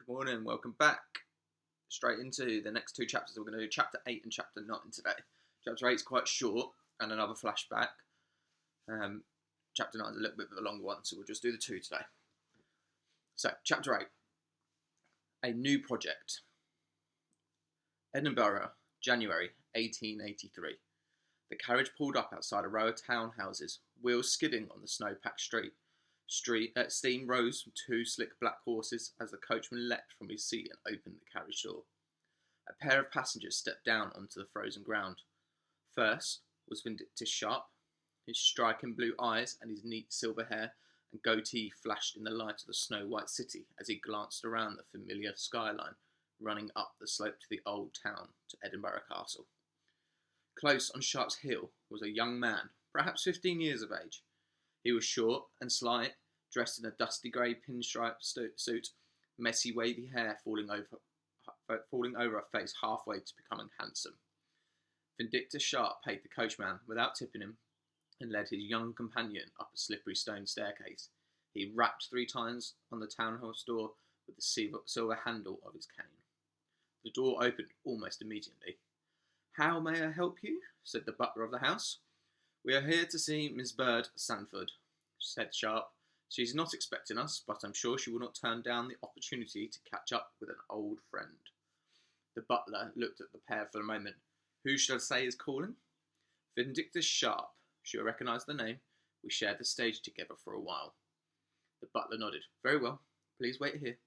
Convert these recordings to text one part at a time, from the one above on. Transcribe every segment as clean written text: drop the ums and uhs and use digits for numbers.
Good morning, welcome back. Straight into the next two chapters. We're going to do chapter 8 and chapter 9 today. Chapter 8 is quite short and another flashback. Chapter 9 is a little bit of a longer one, so we'll just do the two today. So, chapter 8. A new project. Edinburgh, January 1883. The carriage pulled up outside a row of townhouses, wheels skidding on the snow-packed street. Steam rose from two slick black horses as the coachman leapt from his seat and opened the carriage door. A pair of passengers stepped down onto the frozen ground. First was Vindictus Sharp. His striking blue eyes and his neat silver hair and goatee flashed in the light of the snow-white city as he glanced around the familiar skyline running up the slope to the old town to Edinburgh Castle. Close on Sharp's heel was a young man, perhaps 15 years of age. He was short and slight, dressed in a dusty grey pinstripe suit, messy wavy hair falling over a face halfway to becoming handsome. Vindictus Sharp paid the coachman without tipping him and led his young companion up a slippery stone staircase. He rapped 3 times on the townhouse door with the silver handle of his cane. The door opened almost immediately. "How may I help you?" said the butler of the house. "We are here to see Miss Bird Sanford," said Sharp. "She is not expecting us, but I'm sure she will not turn down the opportunity to catch up with an old friend." The butler looked at the pair for a moment. "Who should I say is calling?" "Vindictus Sharp. She'll recognise the name. We shared the stage together for a while." The butler nodded. "Very well. Please wait here."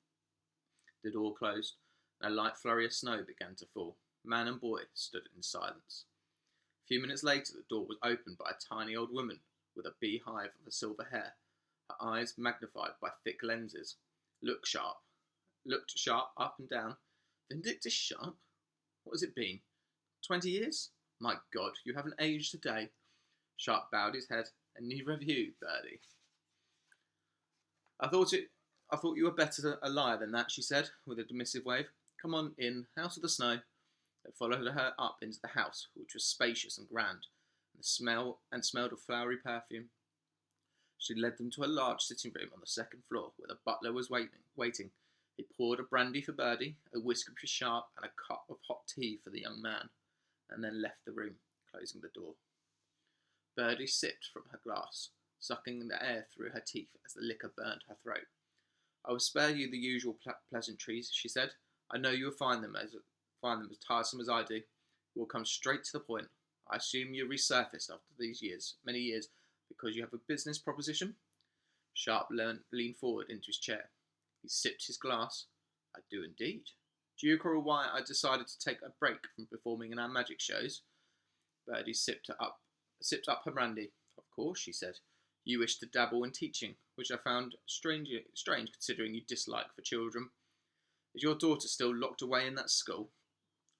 The door closed, and a light flurry of snow began to fall. Man and boy stood in silence. A few minutes later, the door was opened by a tiny old woman with a beehive of silver hair, her eyes magnified by thick lenses. Looked Sharp up and down. "Vindictus Sharp? What has it been? 20 years? My God, you haven't aged a day." Sharp bowed his head. "And neither have you, Birdie." I thought you were better a liar than that," she said, with a dismissive wave. "Come on in, out of the snow." They followed her up into the house, which was spacious and grand, and smelled of flowery perfume. She led them to a large sitting room on the second floor, where the butler was waiting. He poured a brandy for Birdie, a whiskey for Sharp, and a cup of hot tea for the young man, and then left the room, closing the door. Birdie sipped from her glass, sucking the air through her teeth as the liquor burned her throat. "I will spare you the usual pleasantries," she said. "I know you will find them as tiresome as I do. We'll come straight to the point. I assume you resurfaced after these many years, because you have a business proposition?" Sharp leaned forward into his chair. He sipped his glass. "I do indeed. Do you recall why I decided to take a break from performing in our magic shows?" Birdie sipped up her brandy. "Of course," she said. "You wish to dabble in teaching, which I found strange considering you dislike for children. Is your daughter still locked away in that school?"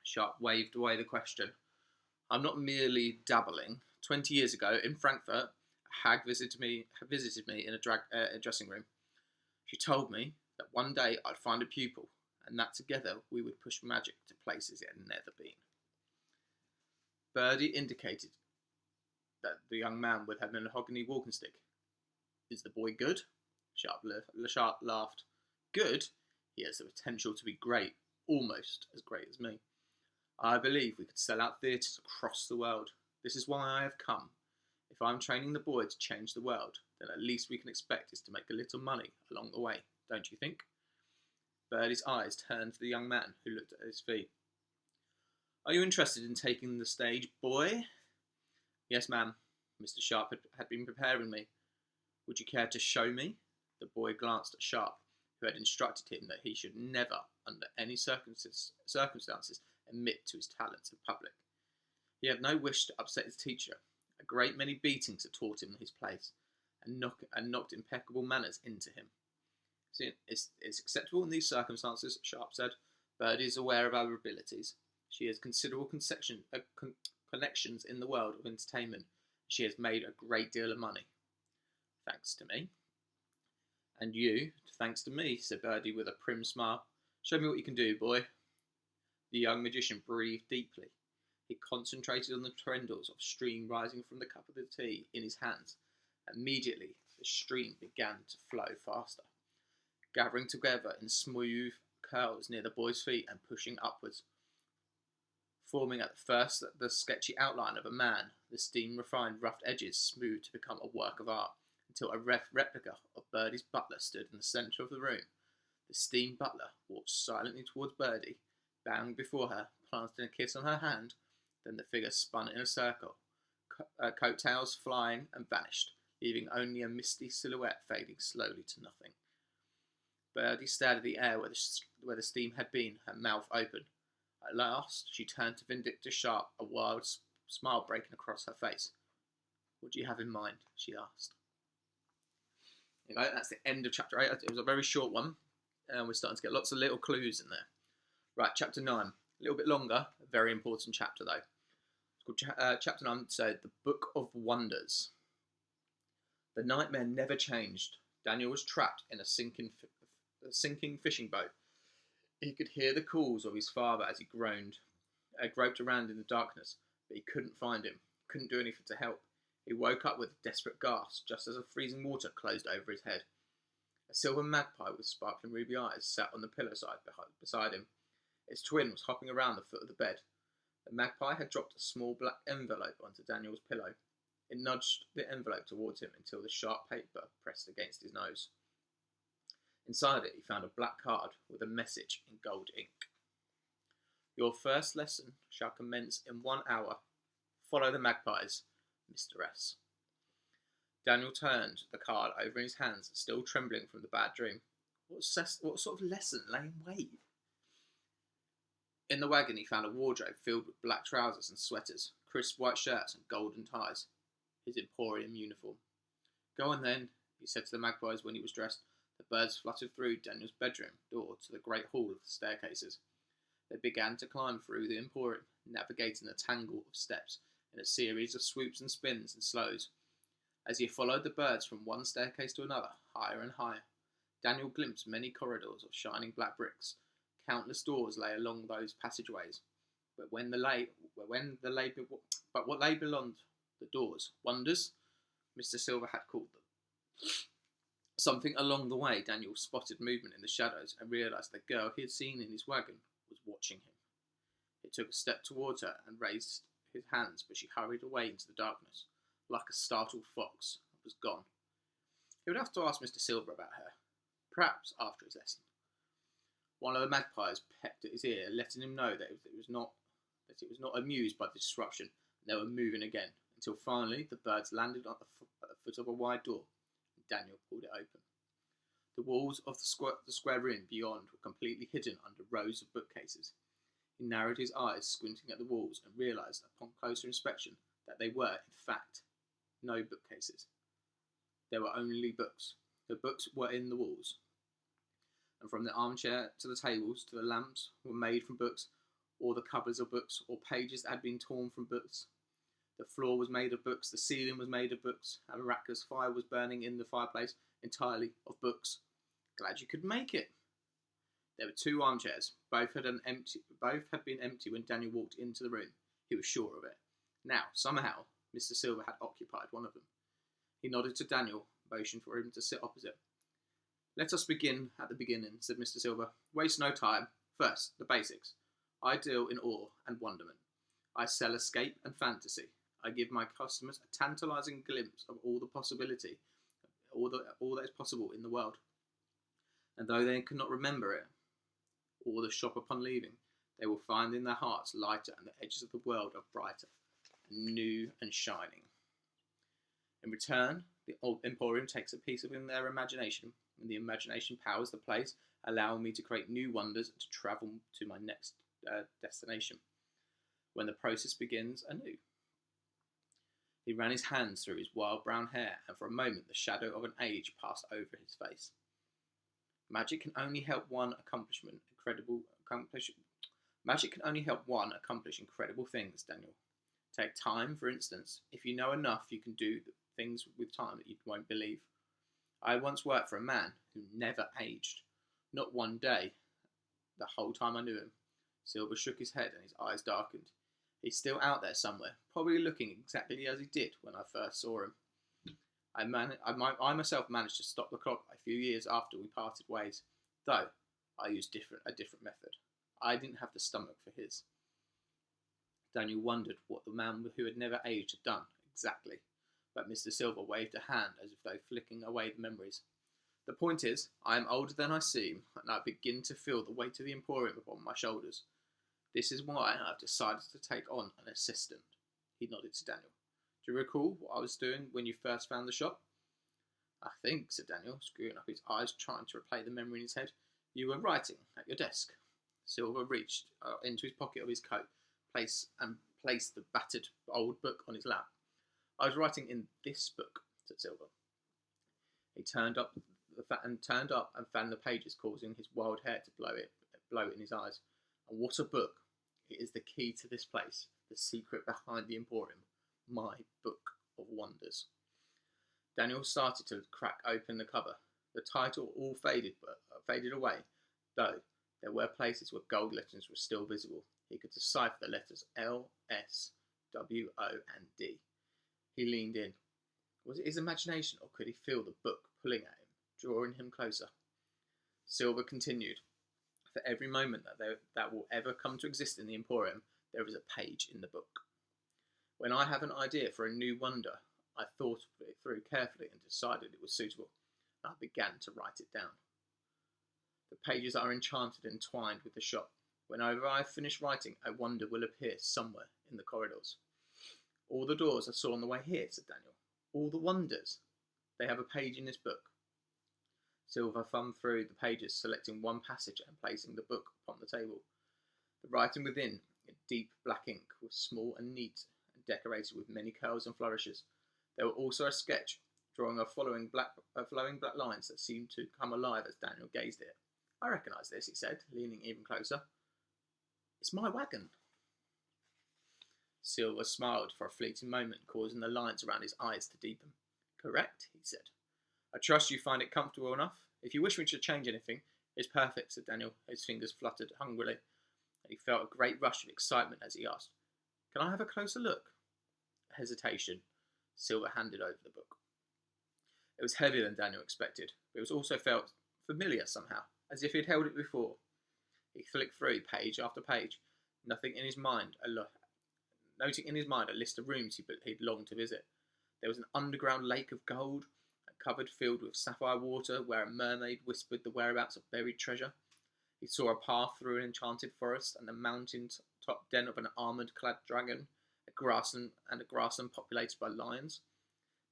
Sharp waved away the question. "I'm not merely dabbling. 20 years ago, in Frankfurt, a hag visited me in a dressing room. She told me that one day I'd find a pupil, and that together we would push magic to places it had never been." Birdie indicated that the young man with her mahogany walking stick. "Is the boy good?" Sharp laughed. "Good? He has the potential to be great, almost as great as me. I believe we could sell out theatres across the world. This is why I have come. If I'm training the boy to change the world, then at least we can expect is to make a little money along the way, don't you think?" Birdie's eyes turned to the young man, who looked at his feet. "Are you interested in taking the stage, boy?" "Yes, ma'am. Mr. Sharp had been preparing me. Would you care to show me?" The boy glanced at Sharp, who had instructed him that he should never, under any circumstances, admit to his talents in public. He had no wish to upset his teacher. A great many beatings had taught him his place, and knocked impeccable manners into him. It's acceptable in these circumstances," Sharp said. "Birdie is aware of our abilities. She has considerable connections in the world of entertainment. She has made a great deal of money. Thanks to me." "And you, thanks to me," said Birdie with a prim smile. "Show me what you can do, boy." The young magician breathed deeply. He concentrated on the trendles of stream rising from the cup of the tea in his hands. Immediately, the stream began to flow faster, gathering together in smooth curls near the boy's feet and pushing upwards, forming at first the sketchy outline of a man, the steam-refined rough edges smoothed to become a work of art, until a replica of Birdie's butler stood in the centre of the room. The steam butler walked silently towards Birdie, bowing before her, planting a kiss on her hand. Then the figure spun in a circle, coattails flying, and vanished, leaving only a misty silhouette fading slowly to nothing. Birdie stared at the air where the steam had been, her mouth open. At last she turned to Vindicta Sharp, a wild smile breaking across her face. "What do you have in mind?" she asked. Anyway, that's the end of chapter 8. It was a very short one, and we're starting to get lots of little clues in there. Right, chapter 9. A little bit longer, a very important chapter though. It's called chapter 9, so The Book of Wonders. The nightmare never changed. Daniel was trapped in a sinking fishing boat. He could hear the calls of his father as he groped around in the darkness, but he couldn't find him, couldn't do anything to help. He woke up with a desperate gasp, just as the freezing water closed over his head. A silver magpie with sparkling ruby eyes sat on the pillow side beside him. Its twin was hopping around the foot of the bed. The magpie had dropped a small black envelope onto Daniel's pillow. It nudged the envelope towards him until the sharp paper pressed against his nose. Inside it, he found a black card with a message in gold ink. "Your first lesson shall commence in 1 hour. Follow the magpies, Mr. S." Daniel turned the card over in his hands, still trembling from the bad dream. What sort of lesson lay in wait? In the wagon, he found a wardrobe filled with black trousers and sweaters, crisp white shirts and golden ties. His Emporium uniform. "Go on then," he said to the magpies when he was dressed. The birds fluttered through Daniel's bedroom door to the great hall of the staircases. They began to climb through the Emporium, navigating the tangle of steps in a series of swoops and spins and slows. As he followed the birds from one staircase to another, higher and higher, Daniel glimpsed many corridors of shining black bricks. Countless doors lay along those passageways, but what lay beyond the doors, wonders, Mr. Silver had called them. Something along the way, Daniel spotted movement in the shadows and realised the girl he had seen in his wagon was watching him. He took a step towards her and raised his hands, but she hurried away into the darkness, like a startled fox, and was gone. He would have to ask Mr. Silver about her, perhaps after his lesson. One of the magpies pecked at his ear, letting him know that it was not amused by the disruption, and they were moving again, until finally the birds landed at the foot of a wide door, and Daniel pulled it open. The walls of the square room beyond were completely hidden under rows of bookcases. He narrowed his eyes, squinting at the walls, and realised upon closer inspection that they were, in fact, no bookcases. There were only books. The books were in the walls, and from the armchair to the tables to the lamps were made from books, or the covers of books, or pages that had been torn from books. The floor was made of books, the ceiling was made of books, a miraculous fire was burning in the fireplace, entirely of books. Glad you could make it. There were 2 armchairs. Both had been empty when Daniel walked into the room. He was sure of it. Now, somehow, Mr. Silver had occupied one of them. He nodded to Daniel, motioned for him to sit opposite. "Let us begin at the beginning," said Mr. Silver. "Waste no time. First, the basics. I deal in awe and wonderment. I sell escape and fantasy. I give my customers a tantalizing glimpse of all the possibility, all that is possible in the world. And though they cannot remember it, or the shop upon leaving, they will find in their hearts lighter and the edges of the world are brighter, and new and shining. In return, the old Emporium takes a piece of their imagination, and the imagination powers the place, allowing me to create new wonders and to travel to my next destination, when the process begins anew." He ran his hands through his wild brown hair, and for a moment the shadow of an age passed over his face. Magic can only help one accomplish incredible things, Daniel. Take time, for instance. If you know enough, you can do things with time that you won't believe. I once worked for a man who never aged. Not one day, the whole time I knew him. Silver shook his head and his eyes darkened. He's still out there somewhere, probably looking exactly as he did when I first saw him. I myself managed to stop the clock a few years after we parted ways, though I used a different method. I didn't have the stomach for his. Daniel wondered what the man who had never aged had done, exactly, but Mr. Silver waved a hand as if though flicking away the memories. The point is, I am older than I seem, and I begin to feel the weight of the Emporium upon my shoulders. This is why I have decided to take on an assistant. He nodded to Daniel. Do you recall what I was doing when you first found the shop? I think, said Daniel, screwing up his eyes, trying to replay the memory in his head. You were writing at your desk. Silver reached into his pocket of his coat, placed the battered old book on his lap. I was writing in this book, said Silver. He turned up and fanned the pages, causing his wild hair to blow in his eyes. And what a book! It is the key to this place, the secret behind the Emporium, my book of wonders. Daniel started to crack open the cover. The title all faded away, though there were places where gold letters were still visible. He could decipher the letters L, S, W, O, and D. He leaned in. Was it his imagination, or could he feel the book pulling at him, drawing him closer? Silver continued. For every moment that will ever come to exist in the Emporium, there is a page in the book. When I have an idea for a new wonder, I thought it through carefully and decided it was suitable. I began to write it down. The pages are enchanted and entwined with the shop. Whenever I finish writing, a wonder will appear somewhere in the corridors. All the doors I saw on the way here, said Daniel. All the wonders. They have a page in this book. Silver thumbed through the pages, selecting one passage and placing the book upon the table. The writing within, in deep black ink, was small and neat and decorated with many curls and flourishes. There were also a sketch, drawing flowing black lines that seemed to come alive as Daniel gazed at it. I recognise this, he said, leaning even closer. It's my wagon. Silver smiled for a fleeting moment, causing the lines around his eyes to deepen. Correct, he said. I trust you find it comfortable enough. If you wish me to change anything, it's perfect, said Daniel. His fingers fluttered hungrily, and he felt a great rush of excitement as he asked, Can I have a closer look? A hesitation. Silver handed over the book. It was heavier than Daniel expected, but it also felt familiar somehow, as if he had held it before. He flicked through page after page, noting in his mind a list of rooms he'd longed to visit. There was an underground lake of gold, a cupboard filled with sapphire water where a mermaid whispered the whereabouts of buried treasure. He saw a path through an enchanted forest and the mountain-top den of an armoured-clad dragon, a grassland populated by lions.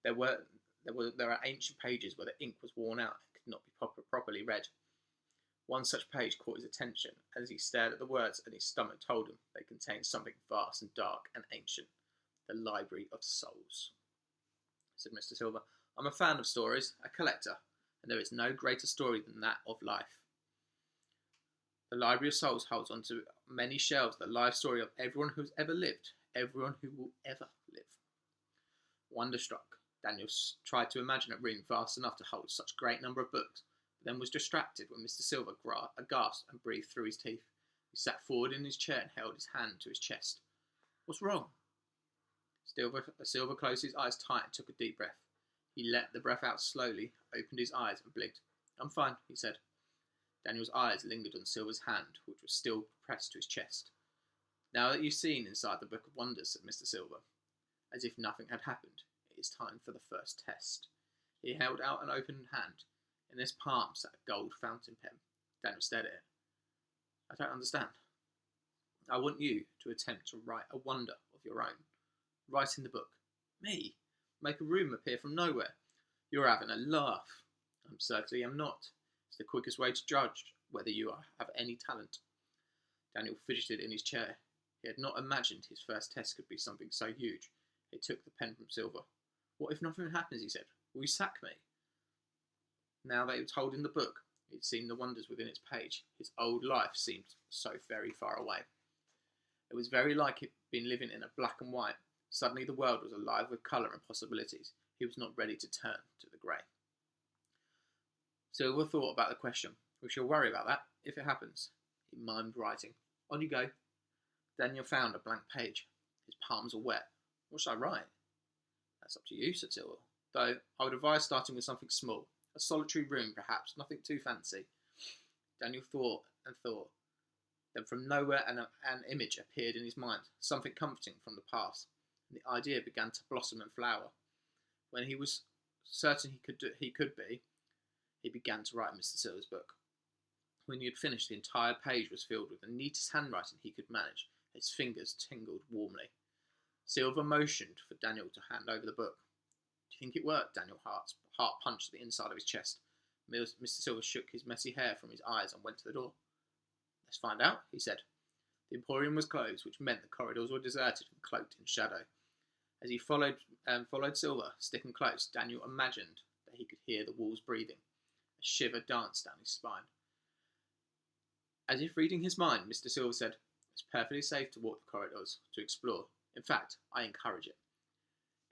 There are ancient pages where the ink was worn out and could not be properly read. One such page caught his attention as he stared at the words, and his stomach told him they contained something vast and dark and ancient. The Library of Souls, said Mr. Silver. I'm a fan of stories, a collector, and there is no greater story than that of life. The Library of Souls holds onto many shelves the life story of everyone who has ever lived, everyone who will ever live. Wonderstruck, Daniel tried to imagine a room vast enough to hold such a great number of books, but then was distracted when Mr. Silver gasped and breathed through his teeth. He sat forward in his chair and held his hand to his chest. What's wrong? Silver closed his eyes tight and took a deep breath. He let the breath out slowly, opened his eyes and blinked. I'm fine, he said. Daniel's eyes lingered on Silver's hand, which was still pressed to his chest. Now that you've seen inside the Book of Wonders, said Mr. Silver, as if nothing had happened, it is time for the first test. He held out an open hand. In his palm sat a gold fountain pen. Daniel stared at it. I don't understand. I want you to attempt to write a wonder of your own. Write in the book. Me? Make a room appear from nowhere. You're having a laugh. I certainly am not. It's the quickest way to judge whether you have any talent. Daniel fidgeted in his chair. He had not imagined his first test could be something so huge. He took the pen from Silver. What if nothing happens, he said. Will you sack me? Now that he was holding the book, he'd seen the wonders within its page. His old life seemed so very far away. It was very like he'd been living in a black and white. Suddenly the world was alive with colour and possibilities. He was not ready to turn to the grey. Silver thought about the question. We shall worry about that, if it happens. He mimed writing. On you go. Daniel found a blank page. His palms were wet. What should I write? That's up to you, said Silver. Though I would advise starting with something small. A solitary room, perhaps, nothing too fancy. Daniel thought and thought. Then from nowhere an image appeared in his mind, something comforting from the past, and the idea began to blossom and flower. When he was certain he could be, he began to write Mr. Silver's book. When he had finished, the entire page was filled with the neatest handwriting he could manage. His fingers tingled warmly. Silver motioned for Daniel to hand over the book. Do you think it worked? Daniel's heart punched the inside of his chest. Mr. Silver shook his messy hair from his eyes and went to the door. Let's find out, he said. The Emporium was closed, which meant the corridors were deserted and cloaked in shadow. As he followed Silver, sticking close, Daniel imagined that he could hear the walls breathing. A shiver danced down his spine. As if reading his mind, Mr. Silver said, "It's perfectly safe to walk the corridors, to explore. In fact, I encourage it.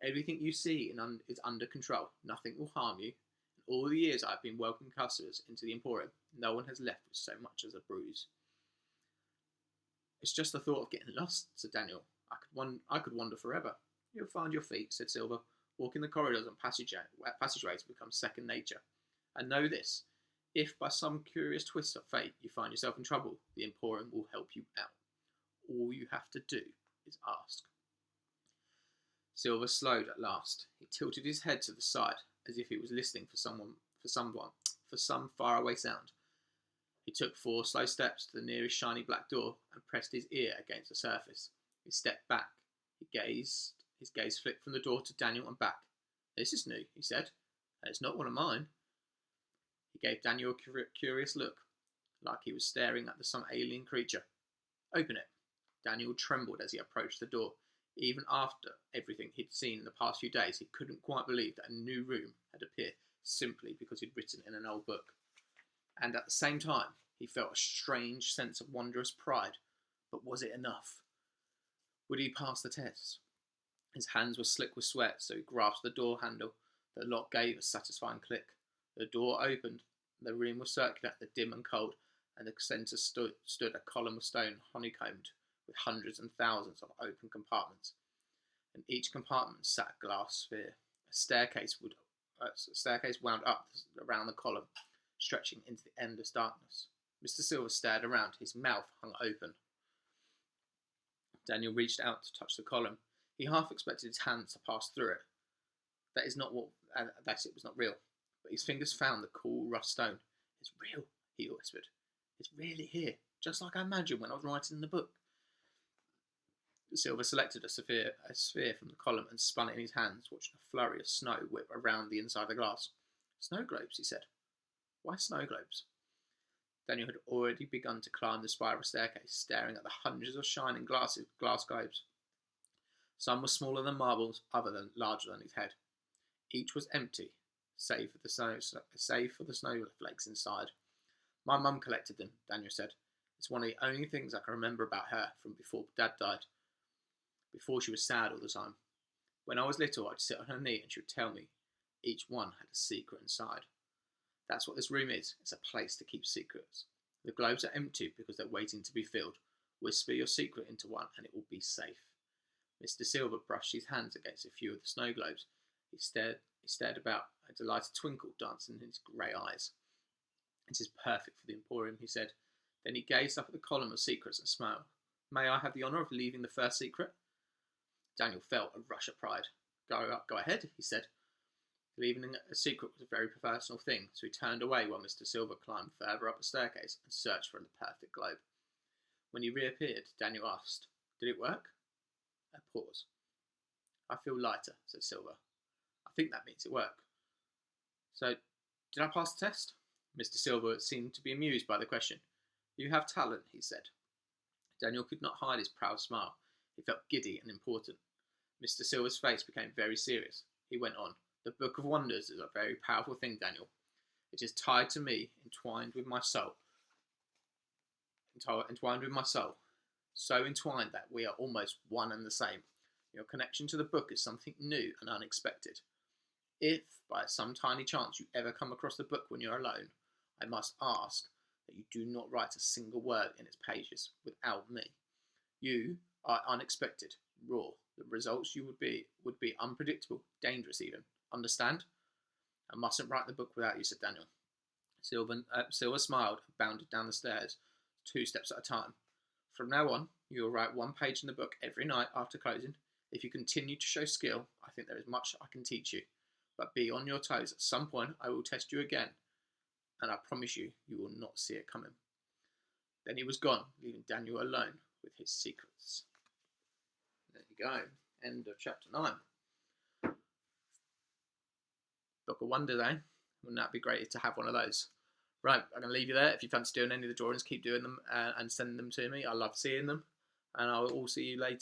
Everything you see is under control. Nothing will harm you. In all the years I've been welcoming customers into the Emporium, no one has left with so much as a bruise." "It's just the thought of getting lost," said Daniel. I could wander forever." "You'll find your feet," said Silver. "Walking the corridors and passageways becomes second nature. And know this, if by some curious twist of fate you find yourself in trouble, the Emporium will help you out. All you have to do is ask." Silver slowed at last. He tilted his head to the side, as if he was listening for some faraway sound. He took 4 slow steps to the nearest shiny black door and pressed his ear against the surface. He stepped back. His gaze flicked from the door to Daniel and back. "This is new," he said, "and it's not one of mine." He gave Daniel a curious look, like he was staring at some alien creature. "Open it." Daniel trembled as he approached the door. Even after everything he'd seen in the past few days, he couldn't quite believe that a new room had appeared simply because he'd written in an old book. And at the same time, he felt a strange sense of wondrous pride. But was it enough? Would he pass the test? His hands were slick with sweat, so he grasped the door handle. The lock gave a satisfying click. The door opened. The room was circular, dim and cold, and the centre stood a column of stone honeycombed with hundreds and thousands of open compartments. In each compartment sat a glass sphere. A staircase wound up around the column, stretching into the endless darkness. Mr. Silver stared around, his mouth hung open. Daniel reached out to touch the column. He half expected his hands to pass through it. That it was not real. But his fingers found the cool, rough stone. "It's real," he whispered. "It's really here, just like I imagined when I was writing the book." Silver selected a sphere from the column and spun it in his hands, watching a flurry of snow whip around the inside of the glass. "Snow globes," he said. "Why snow globes?" Daniel had already begun to climb the spiral staircase, staring at the hundreds of shining glass globes. Some were smaller than marbles, others larger than his head. Each was empty, save for the snowflakes inside. "My mum collected them," Daniel said. "It's one of the only things I can remember about her from before Dad died. Before she was sad all the time. When I was little, I'd sit on her knee and she would tell me each one had a secret inside. That's what this room is. It's a place to keep secrets. The globes are empty because they're waiting to be filled. Whisper your secret into one and it will be safe." Mr. Silver brushed his hands against a few of the snow globes. He stared about, a delighted twinkle dancing in his grey eyes. "It is perfect for the Emporium," he said. Then he gazed up at the column of secrets and smiled. "May I have the honour of leaving the first secret?" Daniel felt a rush of pride. Go ahead," he said. Leaving a secret was a very personal thing, so he turned away while Mr. Silver climbed further up the staircase and searched for the perfect globe. When he reappeared, Daniel asked, "Did it work?" A pause. "I feel lighter," said Silver. "I think that means it worked. So, did I pass the test?" Mr. Silver seemed to be amused by the question. "You have talent," he said. Daniel could not hide his proud smile. He felt giddy and important. Mr. Silver's face became very serious. He went on, "The Book of Wonders is a very powerful thing, Daniel. It is tied to me, entwined with my soul. So entwined that we are almost one and the same. Your connection to the book is something new and unexpected. If, by some tiny chance, you ever come across the book when you're alone, I must ask that you do not write a single word in its pages without me. You are unexpected, raw. The results would be unpredictable, dangerous even. Understand?" "I mustn't write the book without you," said Daniel. Silver smiled and bounded down the stairs, 2 steps at a time. From now on, you will write 1 page in the book every night after closing. If you continue to show skill, I think there is much I can teach you. But be on your toes. At some point, I will test you again, and I promise you, you will not see it coming. Then he was gone, leaving Daniel alone with his secrets. There you go. End of chapter 9. Book of Wonders, eh? Wouldn't that be great to have one of those? Right, I'm going to leave you there. If you fancy doing any of the drawings, keep doing them and sending them to me. I love seeing them. And I will all see you later.